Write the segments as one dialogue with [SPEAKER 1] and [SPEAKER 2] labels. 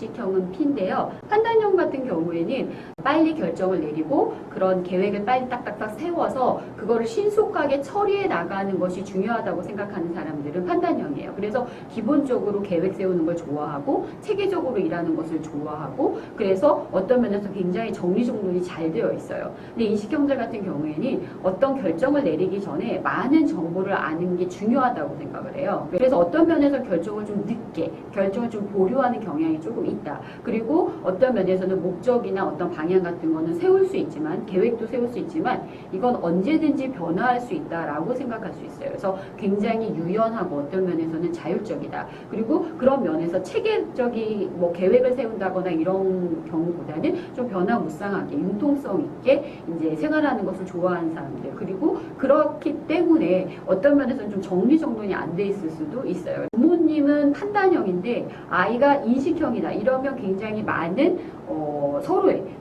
[SPEAKER 1] 인식형은 P인데요. 판단형 같은 경우에는 빨리 결정을 내리고 그런 계획을 빨리 딱딱딱 세워서 그거를 신속하게 처리해 나가는 것이 중요하다고 생각하는 사람들은 판단형이에요. 그래서 기본적으로 계획 세우는 걸 좋아하고 체계적으로 일하는 것을 좋아하고 그래서 어떤 면에서 굉장히 정리정돈이 잘 되어 있어요. 근데 인식형들 같은 경우에는 어떤 결정을 내리기 전에 많은 정보를 아는 게 중요하다고 생각을 해요. 그래서 어떤 면에서 결정을 좀 늦게, 결정을 좀 보류하는 경향이 조금 있다. 그리고 어떤 면에서는 목적이나 어떤 방향 같은 거는 세울 수 있지만, 계획도 세울 수 있지만 이건 언제든지 변화할 수 있다라고 생각할 수 있어요. 그래서 굉장히 유연하고 어떤 면에서는 자율적이다. 그리고 그런 면에서 체계적인 뭐 계획을 세운다거나 이런 경우보다는 좀 변화무쌍하게 융통성 있게 이제 생활하는 것을 좋아하는 사람들. 그리고 그렇기 때문에 어떤 면에서는 좀 정리정돈이 안 돼 있을 수도 있어요. 부모님은 판단형인데 아이가 인식형이다. 이러면 굉장히 많은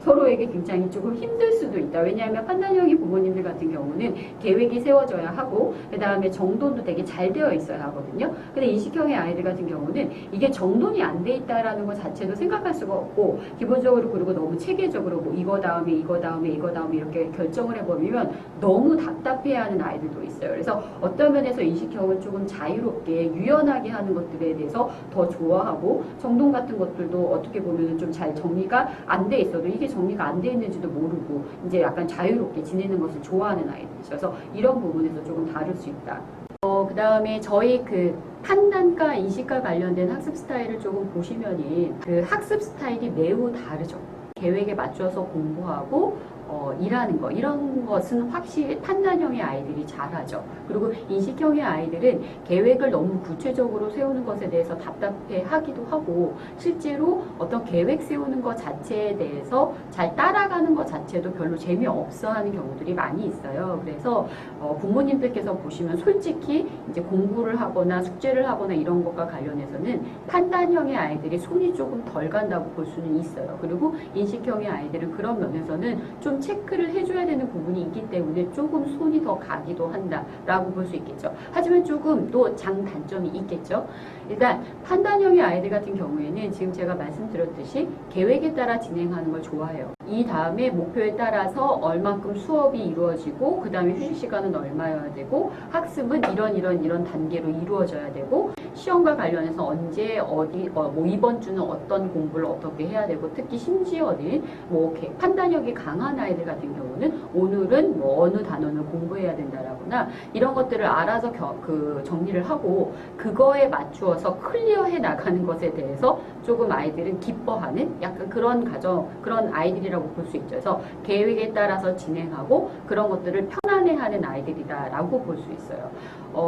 [SPEAKER 1] 서로에게 굉장히 조금 힘들 수도 있다. 왜냐하면 판단형인 부모님들 같은 경우는 계획이 세워져야 하고 그 다음에 정돈도 되게 잘 되어 있어야 하거든요. 근데 인식형의 아이들 같은 경우는 이게 정돈이 안 돼 있다라는 것 자체도 생각할 수가 없고 기본적으로 그리고 너무 체계적으로 뭐 이거 다음에 이거 다음에 이거 다음에 이렇게 결정을 해버리면 너무 답답해하는 아이들도 있어요. 그래서 어떤 면에서 인식형은 조금 자유롭게 유연하게 하는 것들에 대해서 더 좋아하고 정돈 같은 것들도 어떻게 보면 좀 잘 정리가 안 돼 있어도 이게 정리가 안 돼 있는지도 모르고 이제 약간 자유롭게 지내는 것을 좋아하는 아이들이죠. 그래서 이런 부분에서 조금 다를 수 있다. 그 다음에 저희 그 판단과 인식과 관련된 학습 스타일을 조금 보시면은 그 학습 스타일이 매우 다르죠. 계획에 맞춰서 공부하고 일하는 거 이런 것은 확실히 판단형의 아이들이 잘하죠. 그리고 인식형의 아이들은 계획을 너무 구체적으로 세우는 것에 대해서 답답해하기도 하고 실제로 어떤 계획 세우는 것 자체에 대해서 잘 따라가는 것 자체도 별로 재미없어 하는 경우들이 많이 있어요. 그래서 부모님들께서 보시면 솔직히 이제 공부를 하거나 숙제를 하거나 이런 것과 관련해서는 판단형의 아이들이 손이 조금 덜 간다고 볼 수는 있어요. 그리고 인식형의 아이들은 그런 면에서는 좀 체크를 해줘야 되는 부분이 있기 때문에 조금 손이 더 가기도 한다라고 볼 수 있겠죠. 하지만 조금 또 장단점이 있겠죠. 일단 판단형의 아이들 같은 경우에는 지금 제가 말씀드렸듯이 계획에 따라 진행하는 걸 좋아해요. 이 다음에 목표에 따라서 얼만큼 수업이 이루어지고 그 다음에 휴식 시간은 얼마여야 되고 학습은 이런 단계로 이루어져야 되고 시험과 관련해서 언제 뭐 이번 주는 어떤 공부를 어떻게 해야 되고 특히 심지어는 뭐 판단력이 강한 아이들 같은 경우는 오늘은 뭐 어느 단원을 공부해야 된다라거나 이런 것들을 알아서 정리를 하고 그거에 맞추어서 클리어해 나가는 것에 대해서 조금 아이들은 기뻐하는 약간 그런 아이들이라고 볼 수 있죠. 그래서 계획에 따라서 진행하고 그런 것들을 편안해하는 아이들이다라고 볼 수 있어요.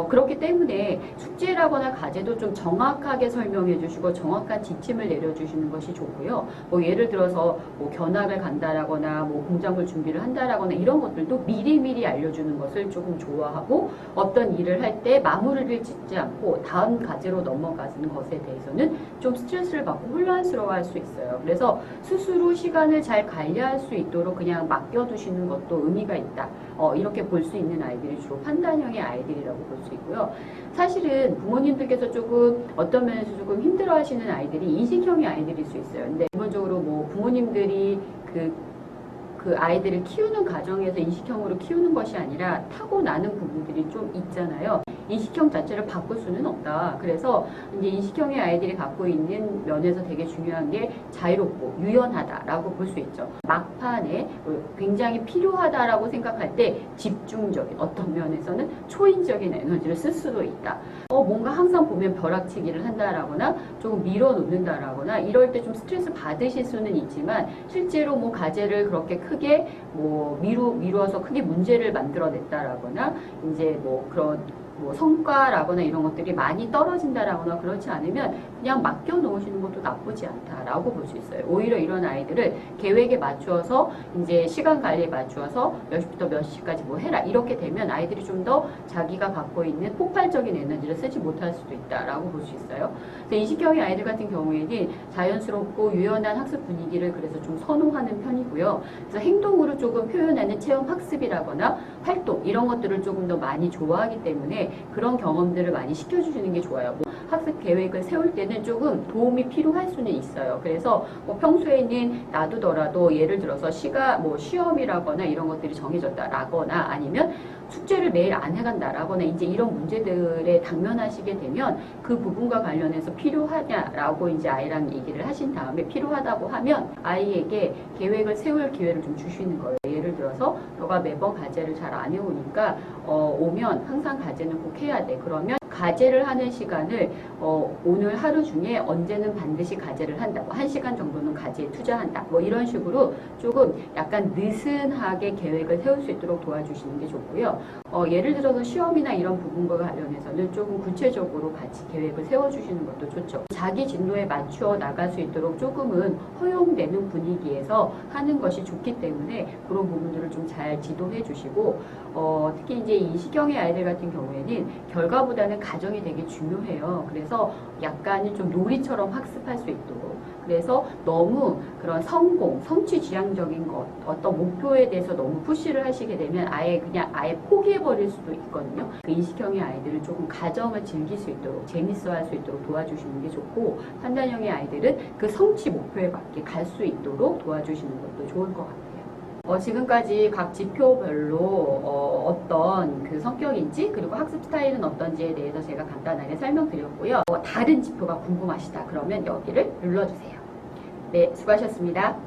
[SPEAKER 1] 그렇기 때문에 숙제라거나 과제도 좀 정확하게 설명해 주시고 정확한 지침을 내려주시는 것이 좋고요. 뭐 예를 들어서 뭐 견학을 간다라거나 뭐 공작물 준비를 한다라거나 이런 것들도 미리미리 알려주는 것을 조금 좋아하고 어떤 일을 할 때 마무리를 짓지 않고 다음 과제로 넘어가는 것에 대해서는 좀 스트레스를 받고 혼란스러워할 수 있어요. 그래서 스스로 시간을 잘 관리할 수 있도록 그냥 맡겨두시는 것도 의미가 있다. 이렇게 볼 수 있는 아이들이 주로 판단형의 아이들이라고 볼 수 있고요. 사실은 부모님들께서 조금 어떤 면에서 조금 힘들어하시는 아이들이 인식형의 아이들일 수 있어요. 근데 기본적으로 뭐 부모님들이 그 아이들을 키우는 과정에서 인식형으로 키우는 것이 아니라 타고나는 부분들이 좀 있잖아요. 인식형 자체를 바꿀 수는 없다. 그래서 이제 인식형의 아이들이 갖고 있는 면에서 되게 중요한 게 자유롭고 유연하다라고 볼 수 있죠. 막판에 굉장히 필요하다라고 생각할 때 집중적인 어떤 면에서는 초인적인 에너지를 쓸 수도 있다. 뭔가 항상 보면 벼락치기를 한다라거나 조금 밀어놓는다라거나 이럴 때 좀 스트레스 받으실 수는 있지만 실제로 뭐 과제를 그렇게 크게 뭐 미루어서 크게 문제를 만들어냈다라거나 이제 뭐 그런 뭐 성과라거나 이런 것들이 많이 떨어진다라거나 그렇지 않으면 그냥 맡겨 놓으시는 것도 나쁘지 않다라고 볼 수 있어요. 오히려 이런 아이들을 계획에 맞추어서 이제 시간 관리에 맞추어서 몇 시부터 몇 시까지 뭐 해라 이렇게 되면 아이들이 좀 더 자기가 갖고 있는 폭발적인 에너지를 쓰지 못할 수도 있다라고 볼 수 있어요. 그래서 인식형의 아이들 같은 경우에는 자연스럽고 유연한 학습 분위기를 그래서 좀 선호하는 편이고요. 그래서 행동으로 조금 표현하는 체험 학습이라거나 활동 이런 것들을 조금 더 많이 좋아하기 때문에 때문에 그런 경험들을 많이 시켜주시는 게 좋아요. 뭐 학습 계획을 세울 때는 조금 도움이 필요할 수는 있어요. 그래서 뭐 평소에는 놔두더라도 예를 들어서 시험이라거나 이런 것들이 정해졌다라거나 아니면 숙제를 매일 안 해간다라거나 이제 이런 문제들에 당면하시게 되면 그 부분과 관련해서 필요하냐라고 이제 아이랑 얘기를 하신 다음에 필요하다고 하면 아이에게 계획을 세울 기회를 좀 주시는 거예요. 예를 들어서 너가 매번 과제를 잘 안 해오니까 오면 항상 과제는 꼭 해야 돼. 그러면 과제를 하는 시간을 오늘 하루 중에 언제는 반드시 과제를 한다. 뭐 1시간 정도는 과제에 투자한다. 뭐 이런 식으로 조금 약간 느슨하게 계획을 세울 수 있도록 도와주시는 게 좋고요. 예를 들어서 시험이나 이런 부분과 관련해서는 조금 구체적으로 같이 계획을 세워주시는 것도 좋죠. 자기 진로에 맞추어 나갈 수 있도록 조금은 허용되는 분위기에서 하는 것이 좋기 때문에 그런 부분들을 좀 잘 지도해 주시고 특히 이제 이 시경의 아이들 같은 경우에는 결과보다는 과정이 되게 중요해요. 그래서 약간은 좀 놀이처럼 학습할 수 있도록 그래서 너무 그런 성취 지향적인 것, 어떤 목표에 대해서 너무 푸시를 하시게 되면 아예 포기해버릴 수도 있거든요. 그 이시경의 아이들은 조금 과정을 즐길 수 있도록, 재밌어 할 수 있도록 도와주시는 게 좋고, 판단형의 아이들은 그 성취 목표에 맞게 갈 수 있도록 도와주시는 것도 좋을 것 같아요. 지금까지 각 지표별로 어떤 그 성격인지 그리고 학습 스타일은 어떤지에 대해서 제가 간단하게 설명드렸고요. 다른 지표가 궁금하시다 그러면 여기를 눌러주세요. 네, 수고하셨습니다.